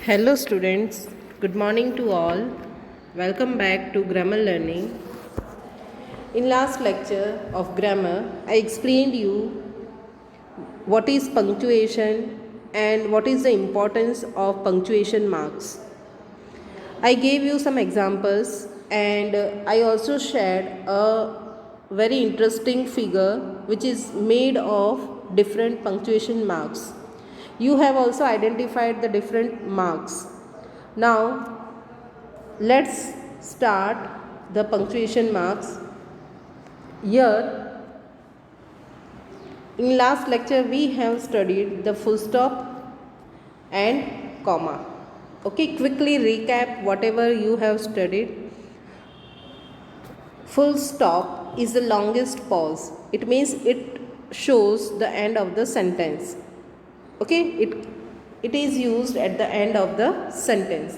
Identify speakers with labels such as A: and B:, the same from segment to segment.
A: Hello students, good morning to all. Welcome back to grammar learning. In last lecture of grammar, I explained you what is punctuation and what is the importance of punctuation marks. I gave you some examples and I also shared a very interesting figure which is made of different punctuation marks. You have also identified the different marks. Now let's start the punctuation marks. Here in last lecture we have studied the full stop and comma. Okay, quickly recap whatever you have studied. Full stop is the longest pause. It means it shows the end of the sentence. Okay, it is used at the end of the sentence.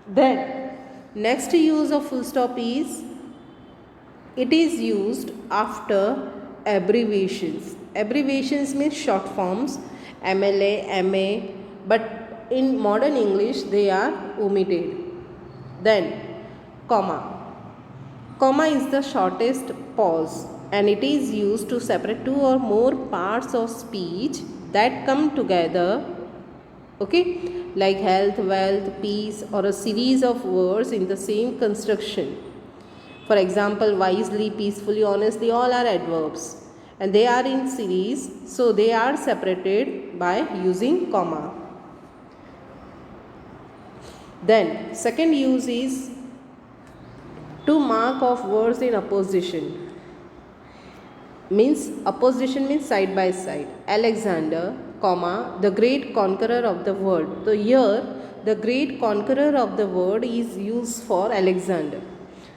A: Then next use of full stop is it is used after abbreviations. Abbreviations means short forms, MLA, MA, but in modern English they are omitted. Then comma. Comma is the shortest pause and it is used to separate two or more parts of speech that come together, okay, like health, wealth, peace, or a series of words in the same construction. For example, wisely, peacefully, honestly, all are adverbs and they are in series, so they are separated by using comma. Then second use is to mark of words in opposition. Opposition means side by side. Alexander, comma, the great conqueror of the world. So here the great conqueror of the world is used for Alexander.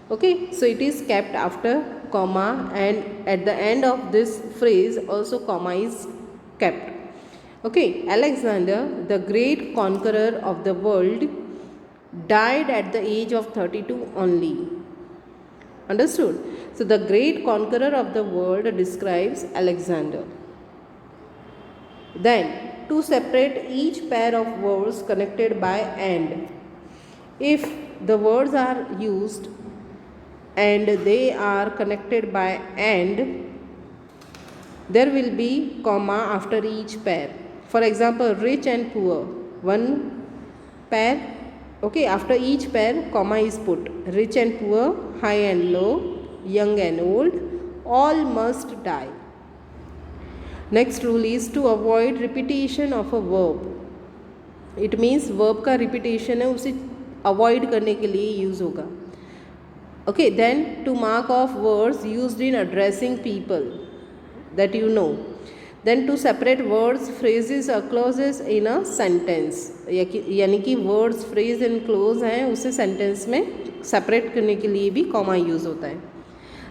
A: Okay, so it is kept after comma and at the end of this phrase also comma is kept. Okay, Alexander, the great conqueror of the world, died at the age of 32 only. Understood? So the great conqueror of the world describes Alexander. Then to separate each pair of words connected by and. If the words are used and they are connected by and, there will be comma after each pair. For example, rich and poor, one pair. Okay, after each pair comma is put. Rich and poor, high and low, young and old, all must die. Next rule is to avoid repetition of a verb. It means verb का repetition है उसे avoid करने के लिए use होगा. Okay, then to mark off words used in addressing people that you know. Then to separate words, phrases or clauses in a sentence. यानी कि words, phrase and clause हैं उसे sentence में separate करने के लिए भी comma use होता है.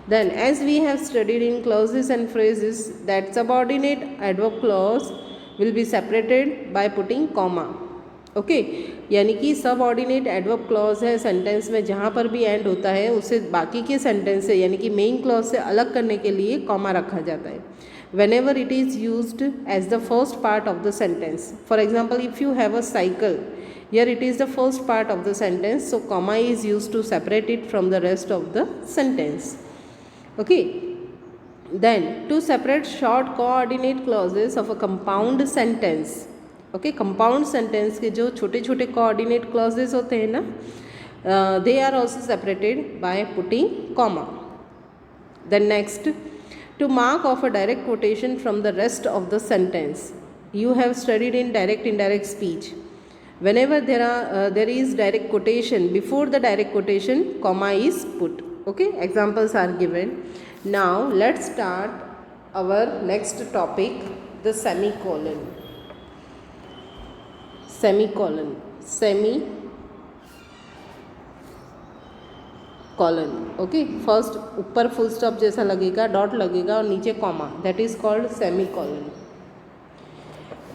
A: Then as we have studied in clauses and phrases that subordinate adverb clause will be separated by putting comma. Okay यानी कि सबऑर्डिनेट एडवर्ब क्लॉज है सेंटेंस में जहाँ पर भी एंड होता है उसे बाकी के सेंटेंस से यानी कि मेन क्लॉज से अलग करने के लिए कॉमा रखा जाता है whenever it is used as the first part of the sentence. For example, if you have a cycle, here it is the first part of the sentence, so comma is used to separate it from the rest of the sentence. Okay, then to separate short coordinate clauses of a compound sentence. Okay, compound sentence के जो छोटे छोटे coordinate clauses होते हैं ना, they are also separated by putting comma. Then next, to mark off a direct quotation from the rest of the sentence. You have studied in direct indirect speech. Whenever there is direct quotation, before the direct quotation comma is put. Okay, examples are given. Now let's start our next topic, the semicolon. Semicolon. Colon. Okay, first ऊपर full stop जैसा लगेगा, dot लगेगा और नीचे comma, that is called semicolon.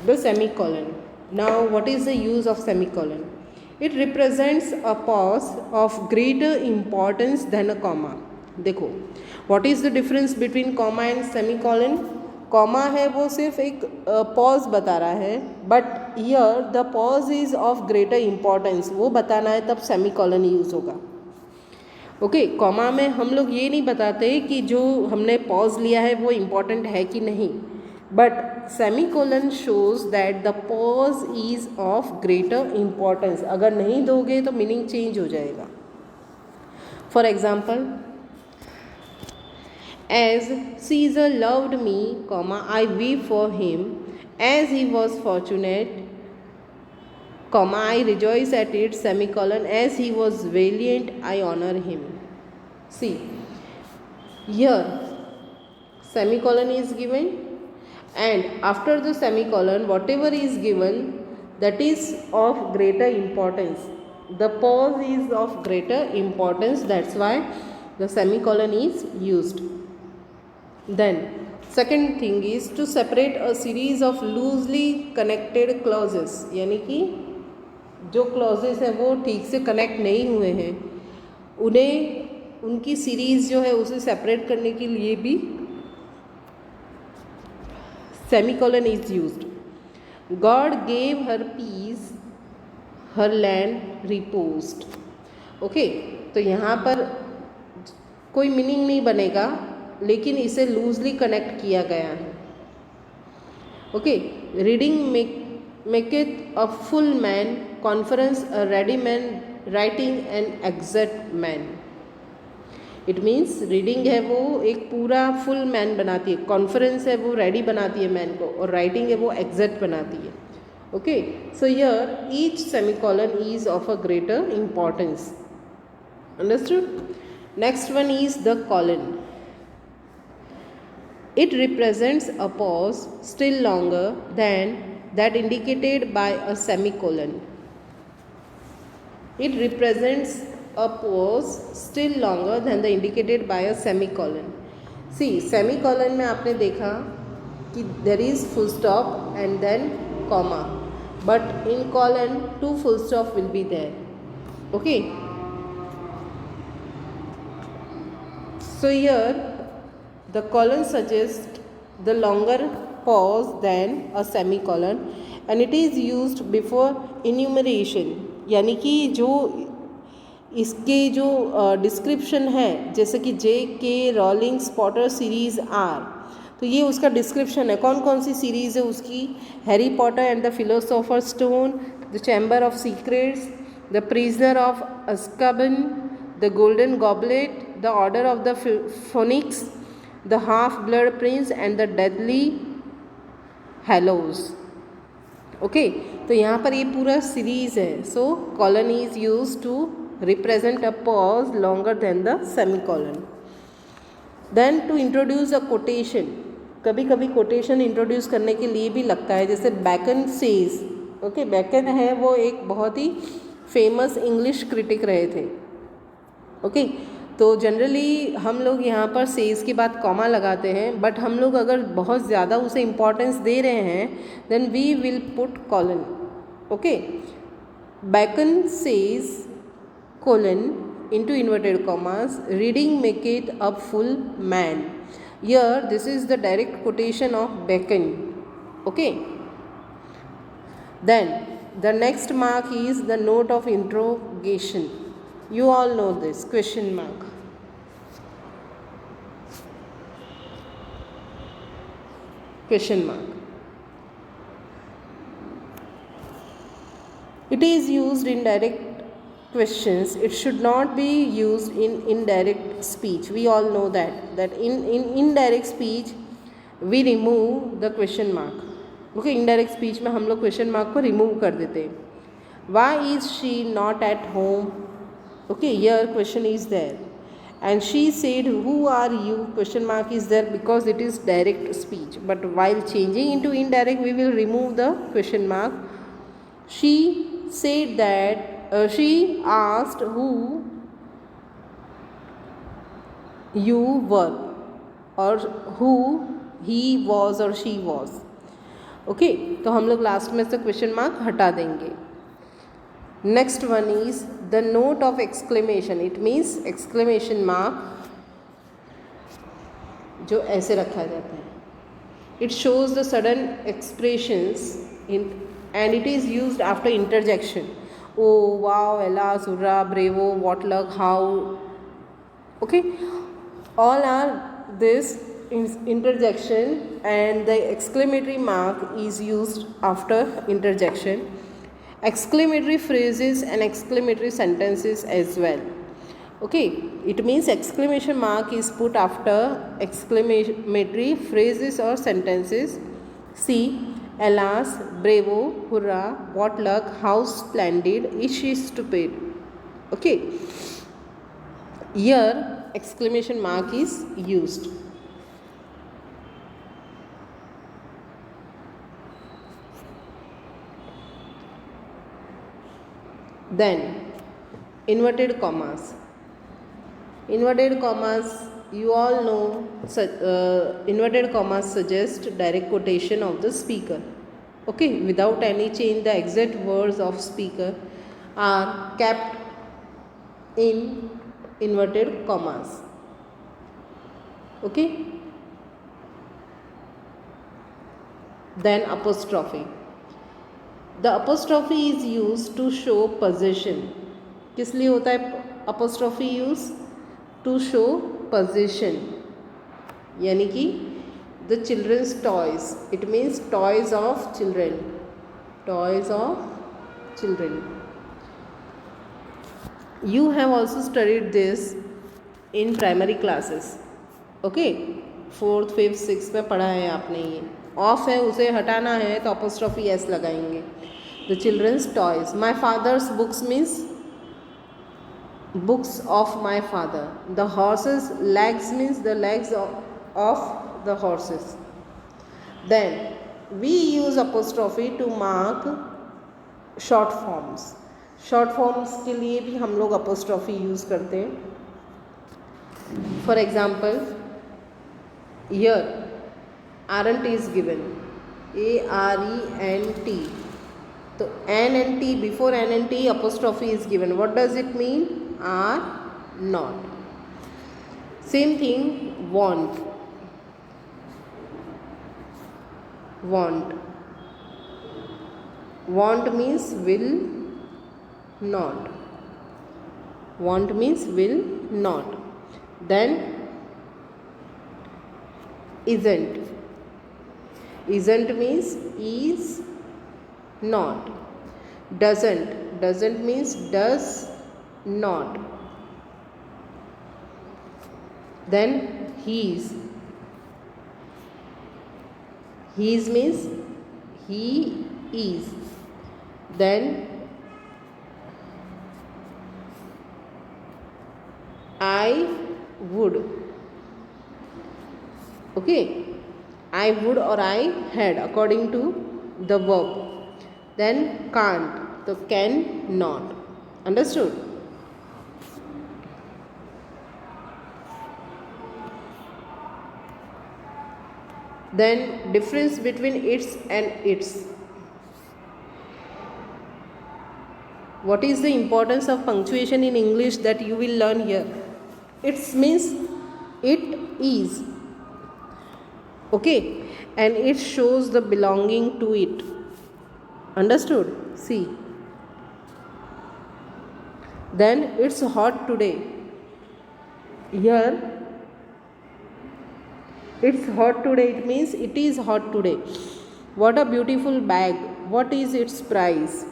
A: The semicolon. Now what is the use of semicolon? It represents a pause of greater importance than a comma. देखो, what is the difference between comma and semicolon? Comma है वो सिर्फ एक pause बता रहा है, but here the pause is of greater importance, वो बताना है तब सेमीकोलन यूज़ होगा। ओके, कॉमा में हम लोग ये नहीं बताते कि जो हमने पॉज लिया है वो इम्पॉर्टेंट है कि नहीं, but semicolon shows that the pause is of greater importance. अगर नहीं दोगे तो मीनिंग चेंज हो जाएगा। For example, as Caesar loved me, I weep for him, as he was fortunate, I rejoice at it, as he was valiant, I honor him. See, here semicolon is given, and after the semicolon whatever is given, that is of greater importance. The pause is of greater importance, that's why the semicolon is used. Then second thing is to separate a series of loosely connected clauses, यानी कि जो clauses है वो ठीक से connect नहीं हुए हैं, उन्हें उनकी सीरीज़ जो है उसे सेपरेट करने के लिए भी semicolon is used. God gave her peace, her land reposed. Okay, तो यहाँ पर कोई मीनिंग नहीं बनेगा, लेकिन इसे लूजली कनेक्ट किया गया है। Okay, reading maketh a full man, conference a ready man, writing an exact man. It means reading है वो एक पूरा फुल मैन बनाती है, कॉन्फ्रेंस है वो रेडी बनाती है मैन को, और राइटिंग है वो एग्जैक्ट बनाती है। Okay, so hear each semicolon is of a greater importance. Understood? Next one is the colon. It represents a pause still longer than that indicated by a semicolon. It represents a pause still longer than the indicated by a semicolon. See, semicolon में आपने देखा कि there is full stop and then comma, but in colon 2 full stop will be there. Okay. So here the colon suggests the longer pause than a semicolon, and it is used before enumeration, यानी कि जो इसके जो description है, जैसे कि J.K. Rolling Potter series are, तो ये उसका डिस्क्रिप्शन है। कौन कौन सी सीरीज़ है उसकी? Harry Potter and the philosopher stone, the chamber of secrets, the prisoner of Azkaban, the golden goblet, the order of the phoenix, the half-blood prince and the deadly hallows. Okay, तो यहाँ पर ये पूरा series है। So colon is use to represent a pause longer than the semicolon. Then to introduce a quotation, कभी कभी quotation introduce करने के लिए भी लगता है, जैसे बैकन सेज। ओके, बैकन है वो एक बहुत ही फेमस इंग्लिश क्रिटिक रहे थे। ओके, तो जनरली हम लोग यहाँ पर सेज के बाद कॉमा लगाते हैं, बट हम लोग अगर बहुत ज़्यादा उसे इम्पोर्टेंस दे रहे हैं then we will put colon. Okay, Bacon says colon into inverted commas, reading make it a full man. Here this is the direct quotation of Bacon. Okay, then the next mark is the note of interrogation. You all know this, question mark. Question mark. It is used in direct questions. It should not be used in indirect speech. We all know that in indirect speech we remove the question mark. Okay, indirect speech में हम लोग question mark को remove कर देते हैं. Why is she not at home? Okay, here question is there, and she said who are you? Question mark is there because it is direct speech, but while changing into indirect we will remove the question mark. She said that she asked who you were, or who he was or she was. Okay, तो हम लोग last में से question mark हटा देंगे. Next one is the note of exclamation. It means exclamation mark जो ऐसे रखा जाता है. It shows the sudden expressions and it is used after interjection. Oh, wow, alas, hurrah, bravo, what luck, how. Okay, all are this interjection, and the exclamatory mark is used after interjection. Exclamatory phrases and exclamatory sentences as well. Okay, it means exclamation mark is put after exclamatory phrases or sentences. See, alas, bravo, hurrah, what luck, how splendid, is she stupid. Okay, here exclamation mark is used. Then inverted commas. Inverted commas, you all know, inverted commas suggest direct quotation of the speaker. Okay, without any change, the exact words of speaker are kept in inverted commas. Okay, then apostrophe. The apostrophe is used to show possession. किस लिए होता है apostrophe use? To show possession. यानी कि the children's toys. It means toys of children. Toys of children. You have also studied this in primary classes. Okay, 4th, 5th, 6th में पढ़ा है आपने ये. ऑफ है, उसे हटाना है तो apostrophe s लगाएंगे. The children's toys. My father's books means books of my father. The horse's legs means the legs of the horses. Then we use apostrophe to mark short forms. Short forms के लिए भी हम लोग apostrophe use करते हैं. For example, here aren't is given. ARENT. So N and T, before N and T apostrophe is given. What does it mean? Are not. Same thing, want. Want. Want means will not. Want means will not. Then isn't. Isn't means is not. Doesn't. Doesn't means does not. Then he's. He's means he is. Then I would. Okay, I would or I had according to the verb. Then can't, so can not. Understood? Then difference between its and its. What is the importance of punctuation in English that you will learn here? It means it is. Okay, and it shows the belonging to it. Understood? See. Then it's hot today. Here it's hot today, it means it is hot today. What a beautiful bag. What is its price?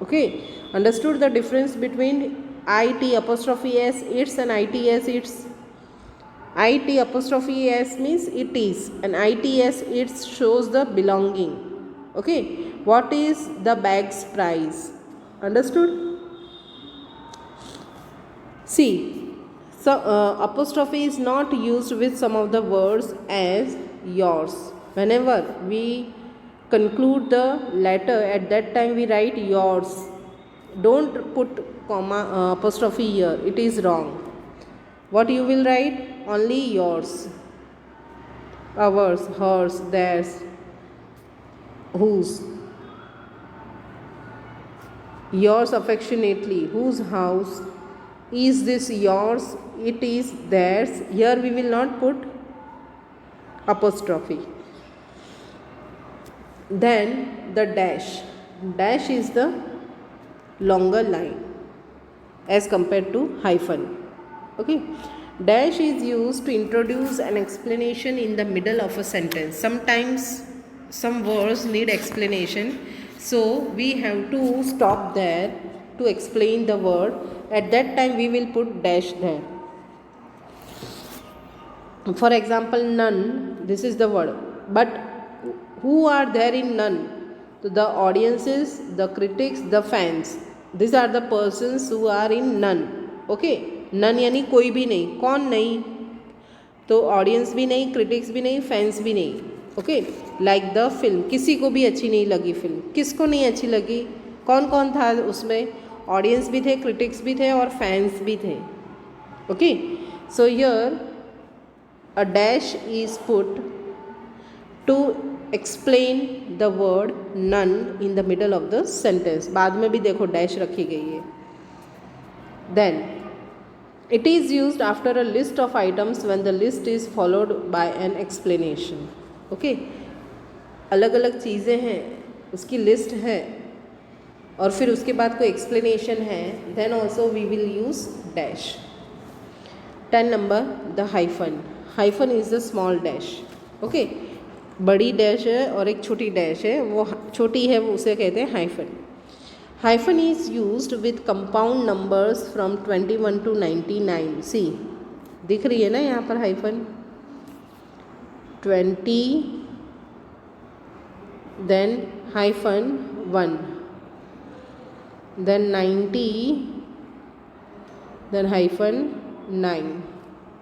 A: Okay, understood the difference between IT apostrophe s its and ITS its? IT apostrophe s means it is, and ITS it shows the belonging. Okay, what is the bag's price? Understood? See, so apostrophe is not used with some of the words as yours. Whenever we conclude the letter, at that time we write yours. Don't put comma apostrophe here, it is wrong. What you will write? Only yours, ours, hers, theirs, whose. Yours affectionately, whose house. Is this yours? It is theirs. Here we will not put apostrophe. then the dash is the longer line as compared to hyphen. Okay, dash is used to introduce an explanation in the middle of a sentence. Sometimes some words need explanation, so we have to stop there to explain the word. At that time we will put dash there. For example, none, this is the word, but who are there in none? So the audiences, the critics, the fans, these are the persons who are in none. Okay, none यानी कोई भी नहीं, कौन नहीं, तो audience भी नहीं, critics भी नहीं, फैंस भी नहीं. ओके, लाइक द फिल्म, किसी को भी अच्छी नहीं लगी फिल्म. किसको नहीं अच्छी लगी? कौन कौन था उसमें? ऑडियंस भी थे, क्रिटिक्स भी थे और फैंस भी थे. Okay, so here a dash is put to explain the word none in the middle of the sentence. बाद में भी देखो dash रखी गई है. Then it is used after a list of items when the list is followed by an explanation. Okay, अलग अलग चीज़ें हैं, उसकी लिस्ट है और फिर उसके बाद कोई एक्सप्लेनेशन है, then also we will use dash. 10 number, the hyphen. Hyphen is the small dash. Okay, बड़ी डैश है और एक छोटी डैश है, वो छोटी है, वो उसे कहते हैं hyphen. Hyphen is used with compound numbers from 21 to 99. See दिख रही है ना यहाँ पर hyphen. 20, then hyphen 1, then 90, then hyphen 9.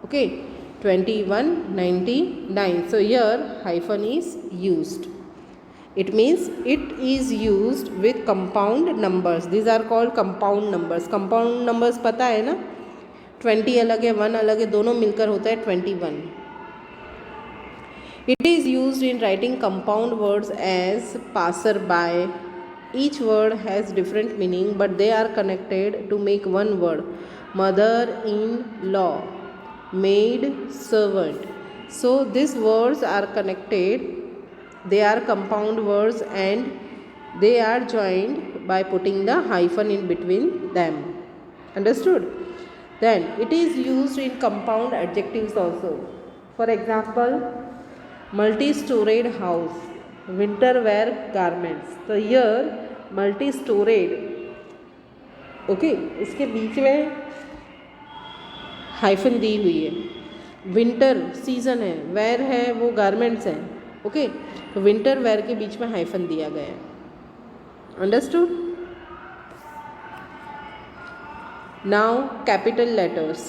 A: Okay, 21, 99. So here hyphen is used. It means it is used with compound numbers. These are called compound numbers. Compound numbers पता है ना, 20 अलग है, 1 अलग है, दोनों मिलकर होता है 21. It is used in writing compound words as passerby. Each word has different meaning, but they are connected to make one word. Mother-in-law, maid, servant. So these words are connected, they are compound words and they are joined by putting the hyphen in between them. Understood? Then it is used in compound adjectives also. For example, multi-storied house, winter wear garments. So here multi-storied, okay, इसके बीच में hyphen दी हुई है. Winter season है, where है वो garments हैं. Okay, तो winter wear के बीच में हाइफन दिया गया है. Understood? Now capital letters.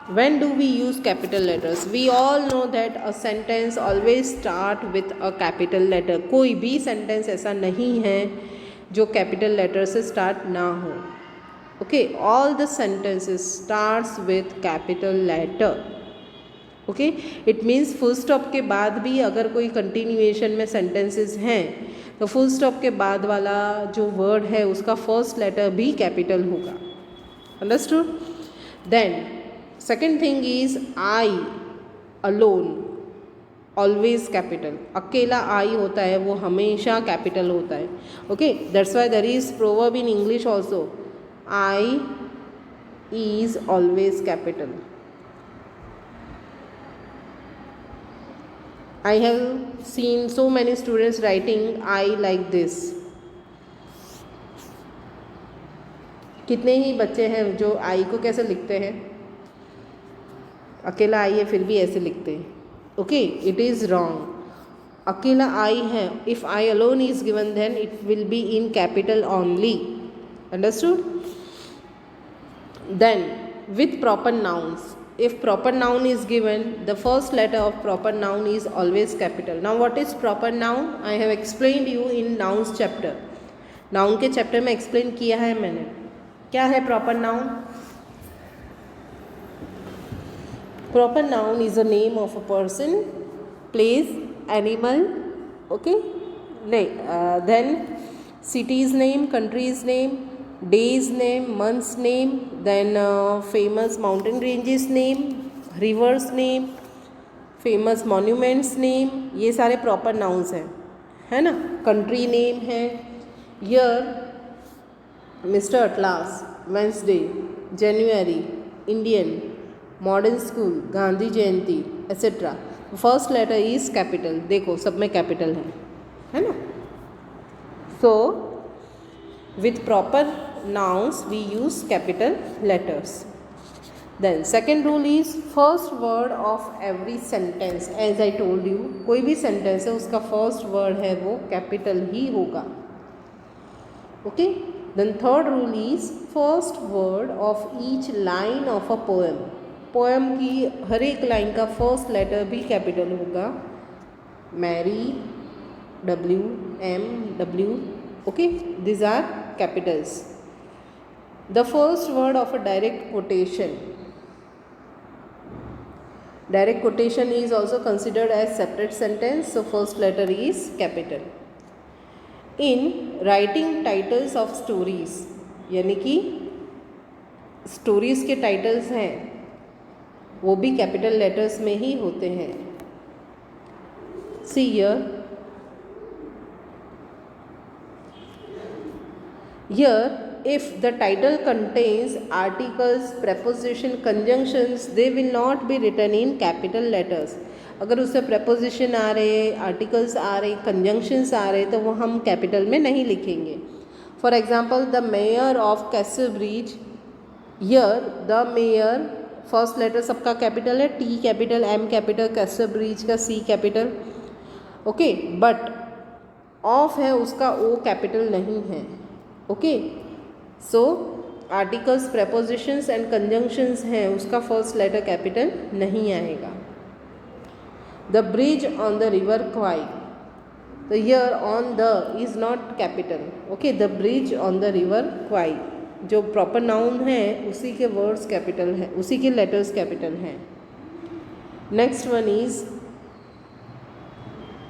A: When do we use capital letters? We all know that a sentence always start with a capital letter. कोई भी सेंटेंस ऐसा नहीं है जो कैपिटल लेटर से स्टार्ट ना हो. Okay, all the sentences starts with capital letter. Okay, it means full stop के बाद भी अगर कोई continuation में sentences हैं तो full stop के बाद वाला जो word है उसका first letter भी capital होगा. Understood? Then second thing is I alone, always capital. अकेला I होता है वो हमेशा capital होता है. Okay, that's why there is proverb in English also. I is always capital. I have seen so many students writing I like this. कितने ही बच्चे हैं जो I को कैसे लिखते हैं? अकेला I है फिर भी ऐसे लिखते हैं. Okay, it is wrong. अकेला I है, if I alone is given then it will be in capital only. Understood? Then with proper nouns, if proper noun is given, the first letter of proper noun is always capital. Now what is proper noun? I have explained you in nouns chapter. Noun के chapter में explain किया है मैंने. क्या है proper noun? Proper noun is a name of a person, place, animal. Okay, then city's name, country's name, day's name, month's name, then famous mountain ranges name, rivers name, famous monuments name. ये सारे proper nouns हैं. है ना. Country name है. Year mister Atlas, Wednesday, January, Indian, modern school, Gandhi Jayanti etcetera. First letter is capital. देखो सब में capital है ना. So with proper nouns we use capital letters. Then second rule is first word of every sentence. As I told you, कोई भी sentence है उसका first word है वो capital ही होगा. Okay. Then third rule is first word of each line of a poem. poem की हर एक line का first letter भी capital होगा. Mary, W, M, W. Okay. These are capitals. The first word of a direct quotation. Direct quotation is also considered as separate sentence, so first letter is capital. In writing titles of stories, यानी कि stories के titles हैं वो भी capital letters में ही होते हैं. See here. Here, if the title contains articles, preposition, conjunctions, they will not be written in capital letters. अगर उससे preposition आ रहे, articles आ रहे, conjunctions आ रहे तो वो हम capital में नहीं लिखेंगे. For example, the mayor of Casterbridge. Here, the mayor first letter सबका capital है. T capital, M capital, Casterbridge का C capital. Okay, but of है उसका O capital नहीं है. Okay. So articles, prepositions and conjunctions हैं उसका first letter capital नहीं आएगा. The bridge on the river Kwai. The here on the is not capital. Okay, the bridge on the river Kwai. जो proper noun है उसी के words capital है, उसी के letters capital हैं. Next one is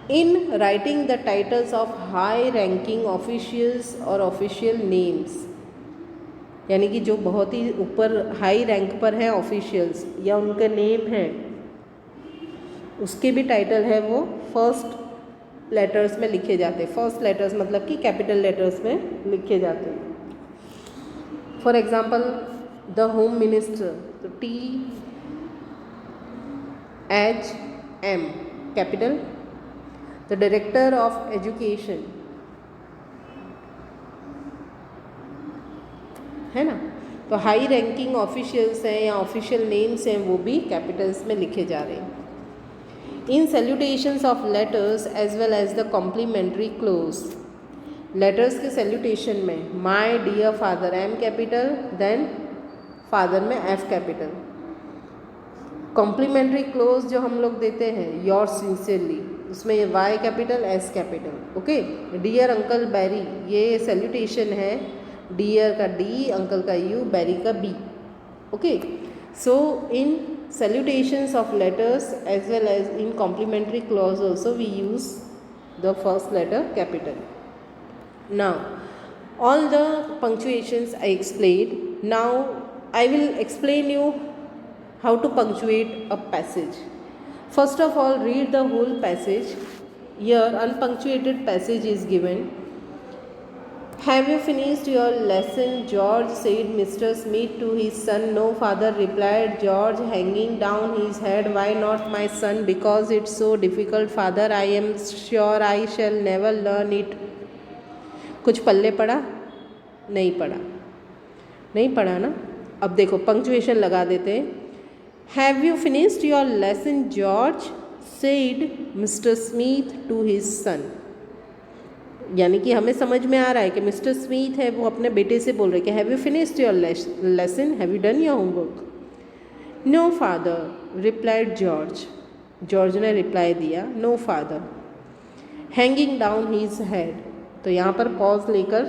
A: in writing the titles of high ranking officials or official names. यानी कि जो बहुत ही ऊपर हाई रैंक पर है ऑफिशियल्स या उनके नेम है उसके भी टाइटल है वो फर्स्ट लेटर्स में लिखे जाते हैं. फर्स्ट लेटर्स मतलब कि कैपिटल लेटर्स में लिखे जाते हैं. For example the home minister, तो T H M capital. The director of education है ना. तो हाई रैंकिंग ऑफिशियल्स हैं या ऑफिशियल नेम्स हैं वो भी कैपिटल्स में लिखे जा रहे हैं. In salutations of letters as well as the complimentary close. Letters के सैल्यूटेशन में my dear father M capital, then father में F कैपिटल. कॉम्प्लीमेंट्री क्लोज जो हम लोग देते हैं योर सिंसियरली उसमें ये Y capital S capital. Okay. Dear uncle Barry ये सैल्यूटेशन है. डियर का D, अंकल का U, बैरी का B. Okay. So in salutations of letters as well as in complementary clause also we use the first letter capital. Now all the punctuations I explained. Now I will explain you how to punctuate a passage. First of all, read the whole passage. Here unpunctuated passage is given. Have you finished your lesson? George said Mr. Smith to his son. No, father, replied George, hanging down his head. Why not, my son? Because it's so difficult, father. I am sure I shall never learn it. कुछ पल्ले पड़ा? नहीं पड़ा. नहीं पड़ा ना. अब देखो punctuation लगा देते हैं. Have you finished your lesson? George said Mr. Smith to his son. यानी कि हमें समझ में आ रहा है कि मिस्टर स्मिथ है वो अपने बेटे से बोल रहे हैं कि have you finished your lesson, have you done your homework. No father replied George. George ने रिप्लाई दिया no father. Hanging down his head. तो यहाँ पर पॉज लेकर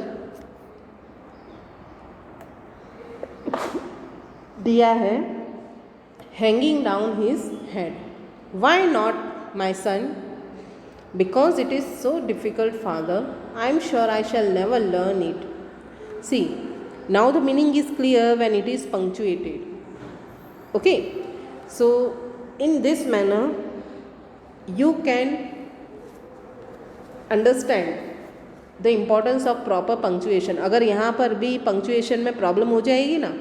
A: दिया है hanging down his head. Why not my son? Because it is so difficult, father. I am sure I shall never learn it. See, now the meaning is clear when it is punctuated. Okay, so in this manner you can understand the importance of proper punctuation. अगर यहाँ पर भी punctuation में problem हो जाएगी ना,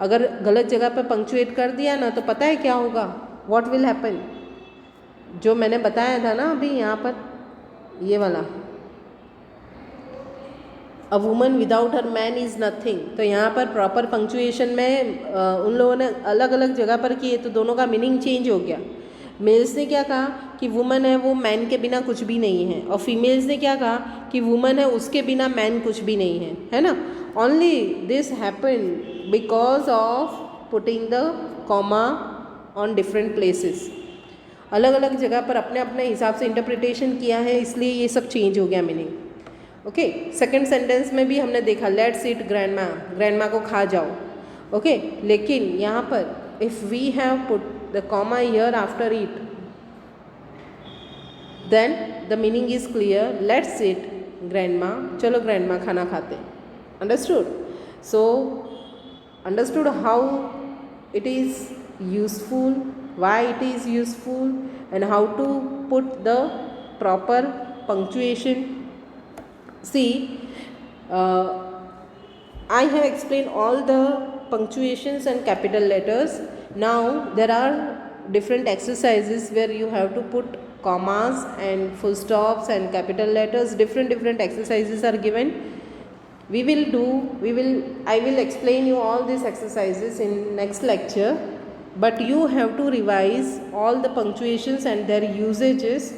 A: अगर गलत जगह पर पंक्चुएट कर दिया ना, तो पता है क्या होगा, व्हाट विल हैपन. जो मैंने बताया था ना अभी यहाँ पर, ये वाला, a woman without her man is nothing. तो यहाँ पर प्रॉपर पंक्चुएशन में उन लोगों ने अलग अलग जगह पर किए, तो दोनों का मीनिंग चेंज हो गया. मेल्स ने क्या कहा कि वुमन है वो मैन के बिना कुछ भी नहीं है, और फीमेल्स ने क्या कहा कि वुमन है उसके बिना मैन कुछ भी नहीं है, है ना. Only this happen because of putting the comma on different places. अलग अलग जगह पर अपने अपने हिसाब से इंटरप्रिटेशन किया है, इसलिए ये सब चेंज हो गया मीनिंग. ओके, सेकेंड सेंटेंस में भी हमने देखा लेट्स ईट ग्रैंडमा, ग्रैंडमा को खा जाओ. ओके, लेकिन यहाँ पर if we have put the comma here after eat, then the meaning is clear, let's eat grandma, चलो ग्रैंडमा खाना खाते. Understood. So understood how it is useful, why it is useful, and how to put the proper punctuation. See, I have explained all the punctuations and capital letters. Now there are different exercises where you have to put commas and full stops and capital letters. Different exercises are given. I will explain you all these exercises in next lecture, but you have to revise all the punctuations and their usages,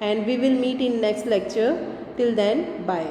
A: and we will meet in next lecture. Till then, bye.